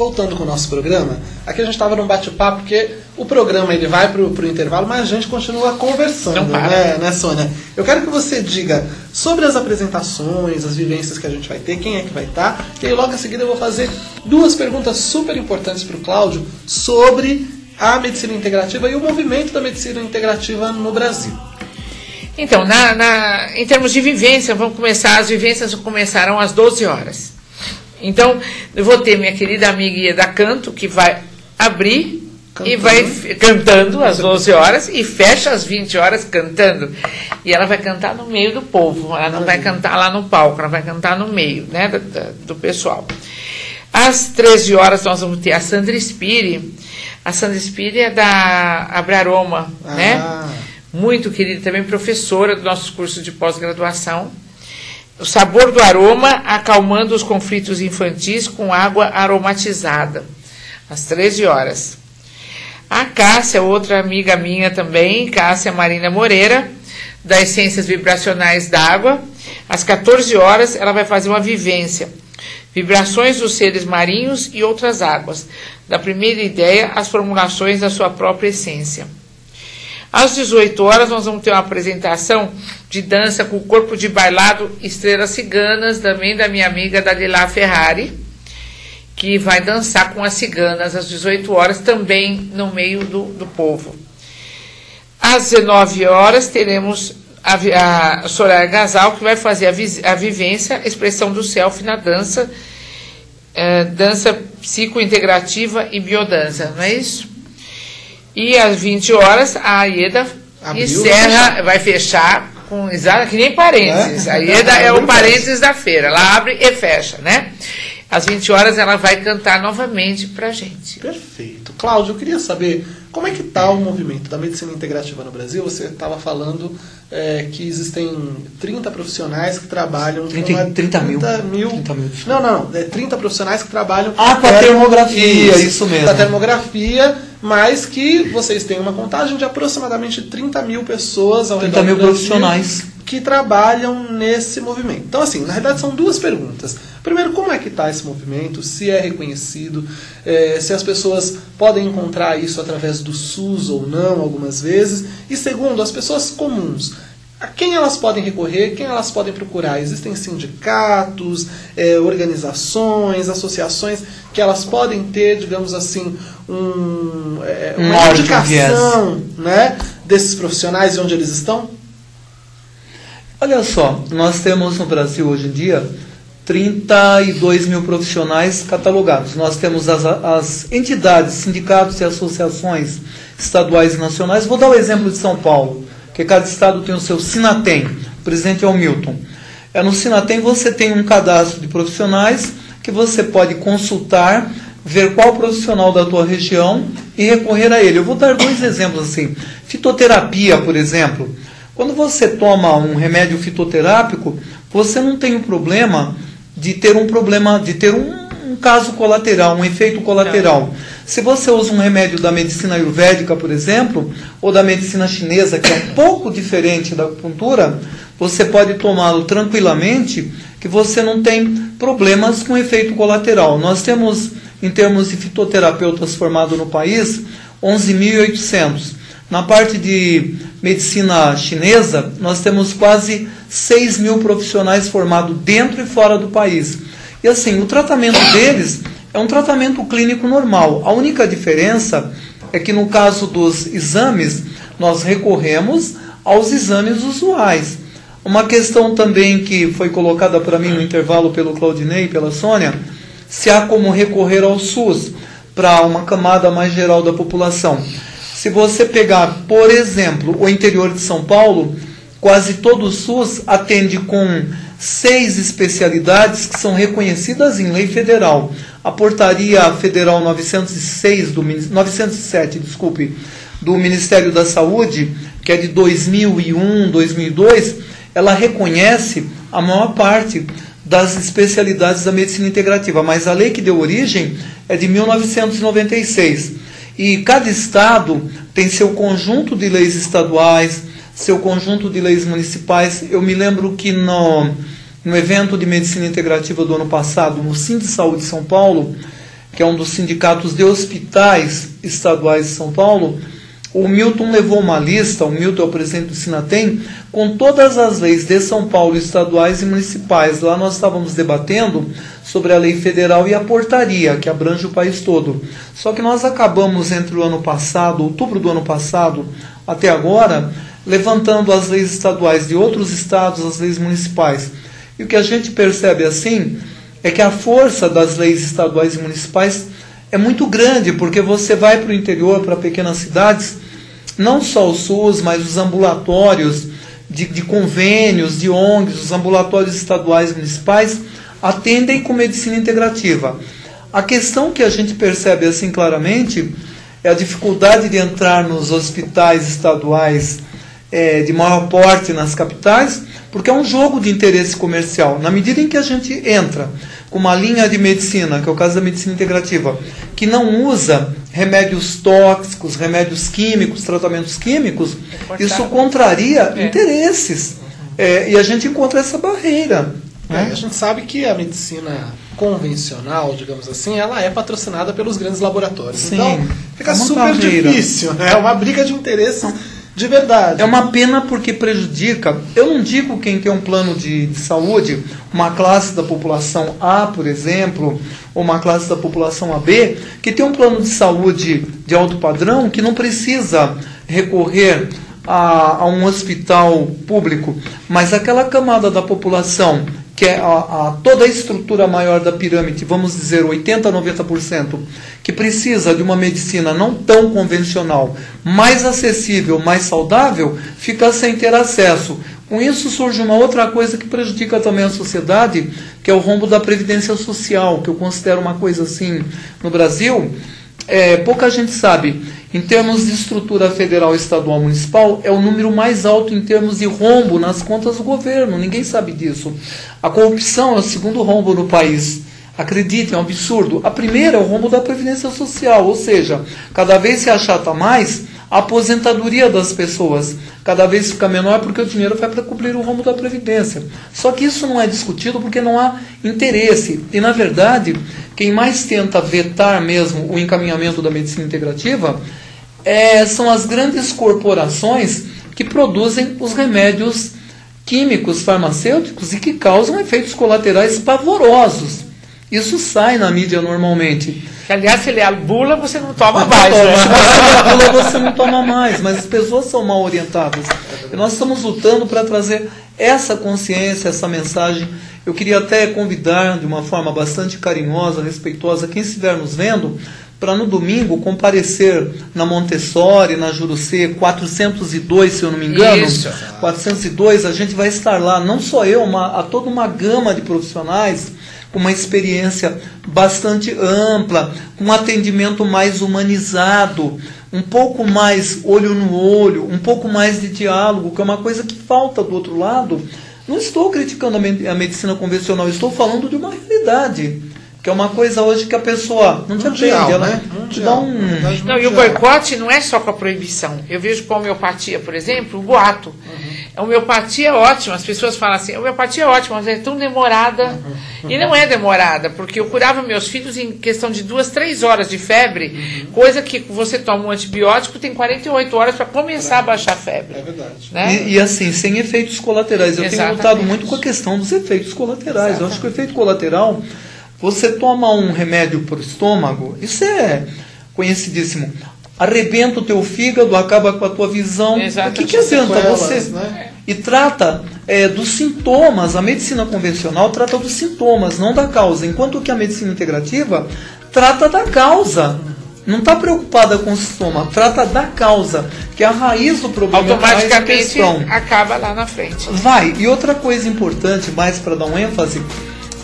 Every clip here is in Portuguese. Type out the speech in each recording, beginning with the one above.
voltando com o nosso programa, aqui a gente estava num bate-papo, porque o programa ele vai para o intervalo, mas a gente continua conversando, né, Sônia? Eu quero que você diga sobre as apresentações, as vivências que a gente vai ter, quem é que vai estar, e aí logo em seguida eu vou fazer duas perguntas super importantes para o Cláudio sobre a medicina integrativa e o movimento da medicina integrativa no Brasil. Então, em termos de vivência, as vivências começarão às 12 horas. Então, eu vou ter minha querida amiga Ieda Canto, que vai abrir e vai cantando às 12 horas e fecha às 20 horas cantando. E ela vai cantar no meio do povo, ela não vai cantar lá no palco, ela vai cantar no meio, né, do pessoal. Às 13 horas nós vamos ter a Sandra Spiri. A Sandra Spiri é da Abraroma, né? Muito querida, também professora do nosso curso de pós-graduação. O sabor do aroma, acalmando os conflitos infantis com água aromatizada, às 13 horas. A Cássia, outra amiga minha também, Cássia Marina Moreira, das Essências Vibracionais d'Água, às 14 horas ela vai fazer uma vivência, vibrações dos seres marinhos e outras águas, da primeira ideia às formulações da sua própria essência. Às 18 horas nós vamos ter uma apresentação de dança com o corpo de bailado Estrelas Ciganas, também da minha amiga Dalila Ferrari, que vai dançar com as ciganas às 18 horas, também no meio do povo. Às 19 horas teremos a Soraya Gasal, que vai fazer a vivência, expressão do self na dança, dança psicointegrativa e biodança, não é isso? E às 20 horas a Ieda encerra, vai fechar com que nem parênteses. A Ieda é o parênteses da feira, ela abre e fecha, né? Às 20 horas ela vai cantar novamente pra gente. Perfeito. Cláudio, eu queria saber como é que está o movimento da medicina integrativa no Brasil. Você estava falando que existem 30 profissionais que trabalham... 30 mil. Não. 30 profissionais que trabalham com a termografia, isso mesmo. Com a termografia, mas que vocês têm uma contagem de aproximadamente 30 mil pessoas ao redor do Brasil, 30 mil profissionais que trabalham nesse movimento. Então, assim, na verdade são duas perguntas. Primeiro, como é que está esse movimento? Se é reconhecido, se as pessoas podem encontrar isso através do SUS ou não, algumas vezes. E segundo, as pessoas comuns, a quem elas podem recorrer, quem elas podem procurar? Existem sindicatos, organizações, associações que elas podem ter, digamos assim, uma indicação, né, desses profissionais e onde eles estão? Olha só, nós temos no Brasil hoje em dia 32 mil profissionais catalogados. Nós temos as entidades, sindicatos e associações estaduais e nacionais. Vou dar o exemplo de São Paulo, que cada estado tem o seu Sinatem. O presidente é o Milton. No Sinatem você tem um cadastro de profissionais que você pode consultar, ver qual profissional da tua região e recorrer a ele. Eu vou dar dois exemplos assim. Fitoterapia, por exemplo. Quando você toma um remédio fitoterápico, você não tem o problema de ter um caso colateral, um efeito colateral. Se você usa um remédio da medicina ayurvédica, por exemplo, ou da medicina chinesa, que é um pouco diferente da acupuntura, você pode tomá-lo tranquilamente, que você não tem problemas com efeito colateral. Nós temos, em termos de fitoterapeutas formados no país, 11.800. Na parte de medicina chinesa, nós temos quase 6 mil profissionais formados dentro e fora do país. E assim, o tratamento deles é um tratamento clínico normal. A única diferença é que no caso dos exames, nós recorremos aos exames usuais. Uma questão também que foi colocada para mim no intervalo pelo Claudinei e pela Sônia, se há como recorrer ao SUS para uma camada mais geral da população. Se você pegar, por exemplo, o interior de São Paulo, quase todo o SUS atende com 6 especialidades que são reconhecidas em lei federal. A Portaria Federal 907, do Ministério da Saúde, que é de 2001, 2002, ela reconhece a maior parte das especialidades da medicina integrativa, mas a lei que deu origem é de 1996. E cada estado tem seu conjunto de leis estaduais, seu conjunto de leis municipais. Eu me lembro que no evento de medicina integrativa do ano passado, no Sim de Saúde de São Paulo, que é um dos sindicatos de hospitais estaduais de São Paulo, o Milton levou uma lista, o Milton é o presidente do Sinatem, com todas as leis de São Paulo, estaduais e municipais. Lá nós estávamos debatendo sobre a lei federal e a portaria, que abrange o país todo. Só que nós acabamos entre o ano passado, outubro do ano passado, até agora, levantando as leis estaduais de outros estados, as leis municipais. E o que a gente percebe assim é que a força das leis estaduais e municipais é muito grande, porque você vai para o interior, para pequenas cidades, não só o SUS, mas os ambulatórios de convênios, de ONGs, os ambulatórios estaduais e municipais, atendem com medicina integrativa. A questão que a gente percebe assim claramente é a dificuldade de entrar nos hospitais estaduais de maior porte nas capitais, porque é um jogo de interesse comercial. Na medida em que a gente entra com uma linha de medicina, que é o caso da medicina integrativa, que não usa remédios tóxicos, remédios químicos, tratamentos químicos, isso contraria interesses. E a gente encontra essa barreira. A gente sabe que a medicina convencional, digamos assim, ela é patrocinada pelos grandes laboratórios. Sim, então, fica super barreira. Difícil. É uma briga de interesses de verdade. É uma pena porque prejudica. Eu não digo quem tem um plano de saúde, uma classe da população A, por exemplo, ou uma classe da população AB, que tem um plano de saúde de alto padrão, que não precisa recorrer a um hospital público, mas aquela camada da população que é toda a estrutura maior da pirâmide, vamos dizer 80% a 90%, que precisa de uma medicina não tão convencional, mais acessível, mais saudável, fica sem ter acesso. Com isso surge uma outra coisa que prejudica também a sociedade, que é o rombo da previdência social, que eu considero uma coisa assim no Brasil. Pouca gente sabe. Em termos de estrutura federal, estadual, municipal, é o número mais alto em termos de rombo nas contas do governo. Ninguém sabe disso. A corrupção é o segundo rombo no país. Acreditem, é um absurdo. A primeira é o rombo da previdência social, ou seja, cada vez se achata mais a aposentadoria das pessoas. Cada vez fica menor porque o dinheiro vai para cobrir o rombo da previdência. Só que isso não é discutido porque não há interesse. E, na verdade, quem mais tenta vetar mesmo o encaminhamento da medicina integrativa são as grandes corporações que produzem os remédios químicos farmacêuticos e que causam efeitos colaterais pavorosos. Isso sai na mídia normalmente. Aliás, se ler a bula, você não toma mais. Se você ler a bula, você não toma mais. Mas as pessoas são mal orientadas. E nós estamos lutando para trazer essa consciência, essa mensagem. Eu queria até convidar, de uma forma bastante carinhosa, respeitosa, quem estiver nos vendo, para no domingo comparecer na Montessori, na Jurucê 402, se eu não me engano. Isso. 402, a gente vai estar lá, não só eu, a toda uma gama de profissionais com uma experiência bastante ampla, com um atendimento mais humanizado, um pouco mais olho no olho, um pouco mais de diálogo, que é uma coisa que falta do outro lado. Não estou criticando a medicina convencional, estou falando de uma realidade, que é uma coisa hoje que a pessoa não te atende, ela te dá um... Não, e o boicote não é só com a proibição. Eu vejo com a homeopatia, por exemplo, o boato. A homeopatia é ótima, as pessoas falam assim, a homeopatia é ótima, mas é tão demorada. E não é demorada, porque eu curava meus filhos em questão de 2, 3 horas de febre, coisa que você toma um antibiótico, tem 48 horas para começar a baixar a febre. É verdade. Né? E assim, sem efeitos colaterais. Eu tenho lutado muito com a questão dos efeitos colaterais. Eu acho que o efeito colateral, você toma um remédio para o estômago, isso é conhecidíssimo. Arrebenta o teu fígado, acaba com a tua visão. O que adianta você? Né? E trata dos sintomas. A medicina convencional trata dos sintomas, não da causa. Enquanto que a medicina integrativa trata da causa. Não está preocupada com o sintoma, trata da causa, que é a raiz do problema. Automaticamente acaba lá na frente. Vai. E outra coisa importante, mais para dar um ênfase,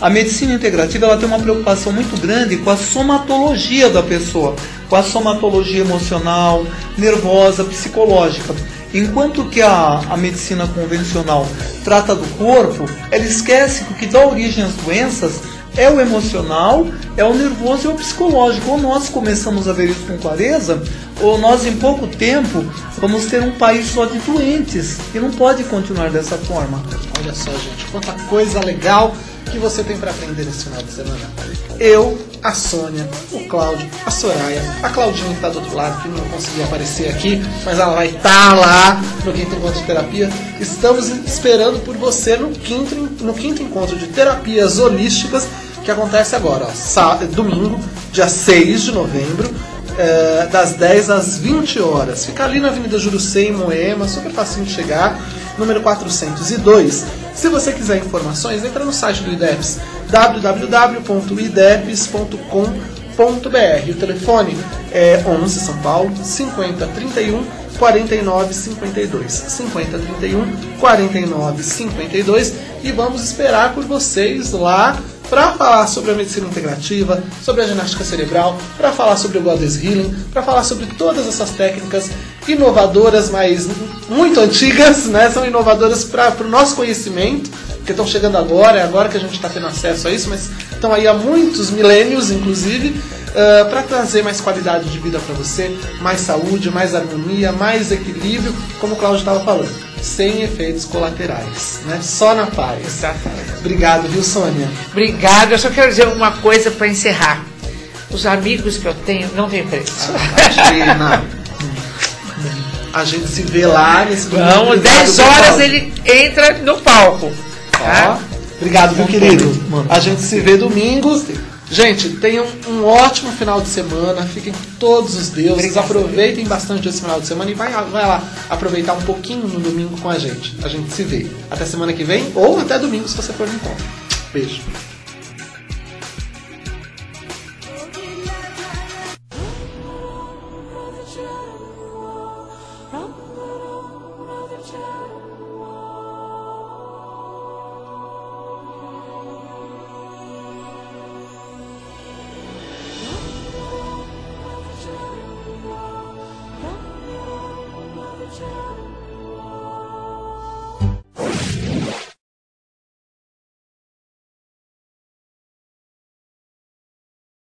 a medicina integrativa ela tem uma preocupação muito grande com a somatologia da pessoa, com a somatologia emocional, nervosa, psicológica. Enquanto que a medicina convencional trata do corpo, ela esquece que o que dá origem às doenças é o emocional, é o nervoso e o psicológico. Ou nós começamos a ver isso com clareza, ou nós em pouco tempo vamos ter um país só de doentes. E não pode continuar dessa forma. Olha só, gente, quanta coisa legal que você tem para aprender nesse final de semana? Eu, a Sônia, o Cláudio, a Soraya, a Claudinha que está do outro lado, que não conseguiu aparecer aqui, mas ela vai estar lá no quinto encontro de terapia. Estamos esperando por você no quinto encontro de terapias holísticas, que acontece agora, ó, domingo, dia 6 de novembro, das 10 às 20 horas. Fica ali na Avenida Jurucê, em Moema, super facinho de chegar, número 402. Se você quiser informações, entra no site do IDEPS, www.ideps.com.br. O telefone é 11 São Paulo, 5031 4952. 5031 4952. E vamos esperar por vocês lá para falar sobre a medicina integrativa, sobre a ginástica cerebral, para falar sobre o Goddess Healing, para falar sobre todas essas técnicas inovadoras, mas muito antigas, né? São inovadoras para o nosso conhecimento, porque estão chegando agora, é agora que a gente está tendo acesso a isso, mas estão aí há muitos milênios, inclusive, para trazer mais qualidade de vida para você, mais saúde, mais harmonia, mais equilíbrio, como o Cláudio estava falando, sem efeitos colaterais, né? Só na paz. Exatamente. Obrigado, viu, Sônia? Obrigada. Eu só quero dizer uma coisa para encerrar. Os amigos que eu tenho não têm preço. Imagina. A gente se vê lá nesse domingo. Vamos, 10 horas ele entra no palco. Tá? Obrigado, viu, querido? A gente se vê domingo. Gente, tenham um ótimo final de semana. Fiquem com todos os deuses. Obrigado. Aproveitem bastante esse final de semana e vai lá aproveitar um pouquinho no domingo com a gente. A gente se vê. Até semana que vem ou até domingo se você for no encontro. Beijo. From